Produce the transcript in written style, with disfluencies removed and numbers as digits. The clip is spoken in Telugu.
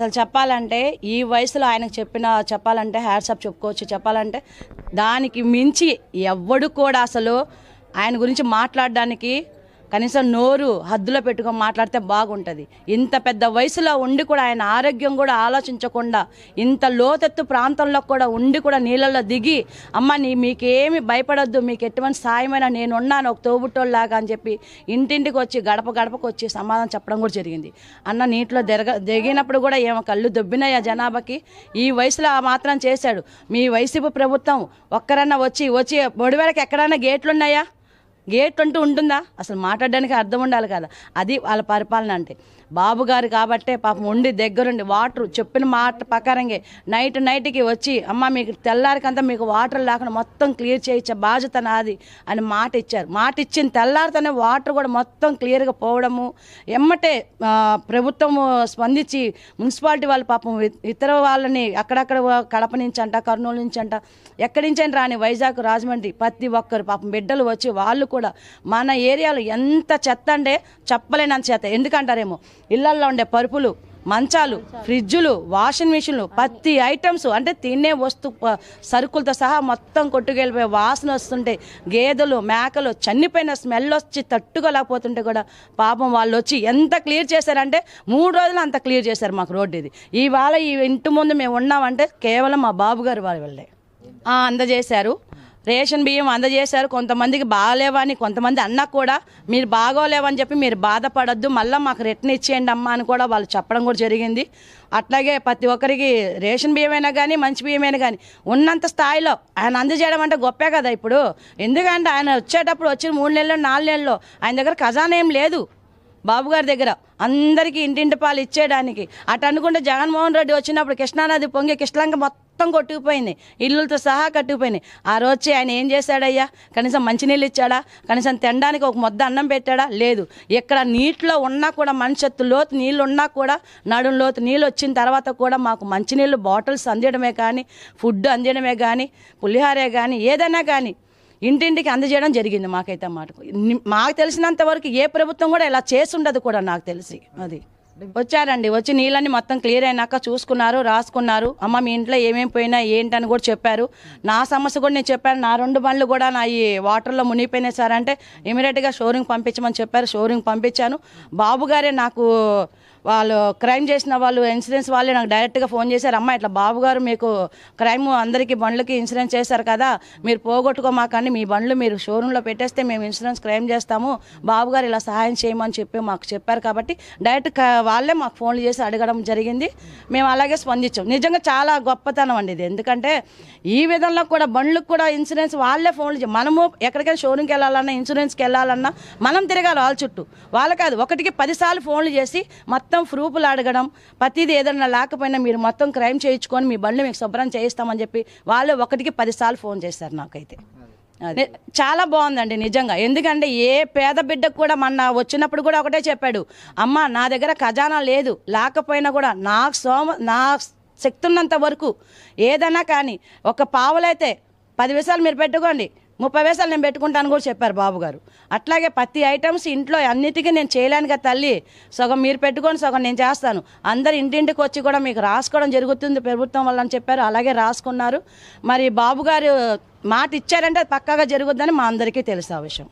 అసలు చెప్పాలంటే ఈ వయసులో ఆయనకు చెప్పాలంటే హ్యాట్సాప్ చెప్పుకోవచ్చు. చెప్పాలంటే దానికి మించి ఎవ్వడు కూడా అసలు ఆయన గురించి మాట్లాడడానికి కనీసం నోరు హద్దులో పెట్టుకొని మాట్లాడితే బాగుంటుంది. ఇంత పెద్ద వయసులో ఉండి కూడా ఆయన ఆరోగ్యం కూడా ఆలోచించకుండా ఇంత లోతెత్తు ప్రాంతంలో కూడా ఉండి కూడా నీళ్ళల్లో దిగి అమ్మ మీకేమి భయపడొద్దు, మీకు ఎటువంటి సాయమైనా నేనున్నాను ఒక తోబుట్టోళ్ళలాగా అని చెప్పి ఇంటింటికి వచ్చి గడపకు వచ్చి సమాధానం చెప్పడం కూడా జరిగింది. అన్న నీటిలో దిగినప్పుడు కూడా ఏమో కళ్ళు దొబ్బినాయా జనాభాకి, ఈ వయసులో ఆ మాత్రం చేశాడు. మీ వైసీపీ ప్రభుత్వం ఒక్కరన్నా వచ్చి బొడివేళకి ఎక్కడైనా గేట్లు ఉన్నాయా? గేట్ అంటూ ఉంటుందా? అసలు మాట్లాడడానికి అర్థం ఉండాలి కదా. అది వాళ్ళ పరిపాలన అంటే. బాబు గారు కాబట్టే పాపం ఉండి దగ్గరుండి వాటర్ చెప్పిన మాట ప్రకారంగా నైట్కి వచ్చి అమ్మ మీకు తెల్లారికంతా మీకు వాటర్ లేకుండా మొత్తం క్లియర్ చేయించే బాధ్యత నాది అని మాట ఇచ్చారు. మాట ఇచ్చిన తెల్లారితోనే వాటర్ కూడా మొత్తం క్లియర్గా పోవడము, ఎమ్మటే ప్రభుత్వము స్పందించి మున్సిపాలిటీ వాళ్ళు పాపం ఇతర వాళ్ళని అక్కడక్కడ కడప నుంచి అంట, కర్నూలు నుంచి అంట, ఎక్కడి నుంచి అని రాని వైజాగ్, రాజమండ్రి ప్రతి ఒక్కరు పాపం బిడ్డలు వచ్చి వాళ్ళు కూడా మన ఏరియాలో ఎంత చెత్త అంటే చెప్పలేనంత చెత్త. ఎందుకంటారేమో ఇళ్లల్లో ఉండే పరుపులు, మంచాలు, ఫ్రిడ్జులు, వాషింగ్ మిషన్లు, ప్రతి ఐటమ్స్ అంటే తినే సరుకులతో సహా మొత్తం కొట్టుకెళ్ళిపోయి వాసన వస్తుంటే గేదెలు, మేకలు చనిపోయిన స్మెల్ వచ్చి తట్టుకోలేకపోతుంటే కూడా పాపం వాళ్ళు వచ్చి ఎంత క్లియర్ చేశారంటే 3 రోజులు అంత క్లియర్ చేశారు మాకు రోడ్డు. ఇది ఇవాళ ఈ ఇంటి ముందు మేము ఉన్నామంటే కేవలం మా బాబు గారు వాళ్ళే అందజేశారు. రేషన్ బియ్యం అందజేశారు. కొంతమందికి బాగలేవని కొంతమంది అన్నా కూడా మీరు బాగోలేవని చెప్పి మీరు బాధపడద్దు, మళ్ళీ మాకు రిటర్న్ ఇచ్చేయండి అమ్మ అని కూడా వాళ్ళు చెప్పడం కూడా జరిగింది. అట్లాగే ప్రతి ఒక్కరికి రేషన్ బియ్యమైనా కానీ మంచి బియ్యమైనా కానీ ఉన్నంత స్థాయిలో ఆయన అందజేయడం అంటే గొప్పే కదా. ఇప్పుడు ఎందుకంటే ఆయన వచ్చేటప్పుడు వచ్చిన 3 నెలలు 4 నెలల్లో ఆయన దగ్గర ఖజానా ఏం లేదు. బాబు గారి దగ్గర అందరికీ ఇంటింటి పాలు ఇచ్చేయడానికి. అటు అనుకుంటే జగన్మోహన్ రెడ్డి వచ్చినప్పుడు కృష్ణానది పొంగి కృష్ణలంక మొత్తం కొట్టుకుపోయింది, ఇల్లులతో సహా కట్టుకుపోయినాయి. ఆ రోజు ఆయన ఏం చేశాడయ్యా? కనీసం మంచినీళ్ళు ఇచ్చాడా? కనీసం తినడానికి ఒక ముద్ద అన్నం పెట్టాడా? లేదు. ఎక్కడ నీటిలో ఉన్నా కూడా మనిషత్తు లోతు నీళ్ళు ఉన్నా కూడా నడుం లోతు నీళ్ళు వచ్చిన తర్వాత కూడా మాకు మంచినీళ్ళు బాటిల్స్ అందియడమే కానీ, ఫుడ్ అందియడమే కానీ, పులిహారే కానీ ఏదైనా కానీ ఇంటింటికి అందజేయడం జరిగింది. మాకైతే మాకు తెలిసినంత వరకు ఏ ప్రభుత్వం కూడా ఇలా చేసి ఉండదు కూడా నాకు తెలిసి. అది వచ్చారండి, వచ్చి నీళ్ళని మొత్తం క్లియర్ అయినాక చూసుకున్నారు, రాసుకున్నారు. అమ్మ మీ ఇంట్లో ఏమేమి పోయినా ఏంటని కూడా చెప్పారు. నా సమస్య కూడా నేను చెప్పాను. నా 2 బండ్లు కూడా నా ఈ వాటర్లో మునిగిపోయినాయి సార్ అంటే ఇమీడియట్గా షోరూమ్కి పంపించమని చెప్పారు. షోరూమ్కి పంపించాను. బాబు గారే నాకు వాళ్ళు క్రైమ్ చేసిన వాళ్ళు ఇన్సూరెన్స్ వాళ్ళే నాకు డైరెక్ట్గా ఫోన్ చేశారు. అమ్మ ఇట్లా బాబు గారు మీకు క్రైమ్ అందరికీ బండ్లకి ఇన్సూరెన్స్ చేశారు కదా, మీరు పోగొట్టుకోమాకండి, మీ బండ్లు మీరు షోరూంలో పెట్టేస్తే మేము ఇన్సూరెన్స్ క్రైమ్ చేస్తాము, బాబు గారు ఇలా సహాయం చేయమని చెప్పి మాకు చెప్పారు. కాబట్టి డైరెక్ట్ వాళ్ళే మాకు ఫోన్లు చేసి అడగడం జరిగింది. మేము అలాగే స్పందించాం. నిజంగా చాలా గొప్పతనం అండి ఇది. ఎందుకంటే ఈ విధంలో కూడా బండ్లకు కూడా ఇన్సూరెన్స్ వాళ్ళే ఫోన్లు చేయాలి. మనము ఎక్కడికైనా షోరూమ్కి వెళ్ళాలన్నా, ఇన్సూరెన్స్కి వెళ్ళాలన్నా మనం తిరగాలి వాళ్ళ చుట్టూ. వాళ్ళు కాదు, 1కి 10 సార్లు ఫోన్లు చేసి మొత్తం ప్రూఫ్లు అడగడం, ప్రతిదీ ఏదైనా లేకపోయినా మీరు మొత్తం క్రైమ్ చేయించుకొని మీ బండ్లు మీకు శుభ్రం చేయిస్తామని చెప్పి వాళ్ళు 1కి 10 సార్లు ఫోన్ చేశారు నాకైతే. చాలా బాగుందండి నిజంగా. ఎందుకంటే ఏ పేద బిడ్డకు కూడా మొన్న వచ్చినప్పుడు కూడా ఒకటే చెప్పాడు, అమ్మ నా దగ్గర ఖజానా లేదు, లేకపోయినా కూడా నా శక్తి ఉన్నంత వరకు ఏదైనా కానీ ఒక పావులైతే 10 పైసలు మీరు పెట్టుకోండి, 30 పైసలు నేను పెట్టుకుంటాను కూడా చెప్పారు బాబు గారు. అట్లాగే ప్రతి ఐటమ్స్ ఇంట్లో అన్నిటికీ నేను చేయలేను కదా తల్లి, సగం మీరు పెట్టుకొని సగం నేను చేస్తాను, అందరు ఇంటింటికి వచ్చి కూడా మీకు రాసుకోవడం జరుగుతుంది ప్రభుత్వం వల్ల అని చెప్పారు. అలాగే రాసుకున్నారు. మరి బాబు గారు మాట ఇచ్చారంటే పక్కాగా జరుగుద్దని మా అందరికీ తెలుసు ఆ విషయం.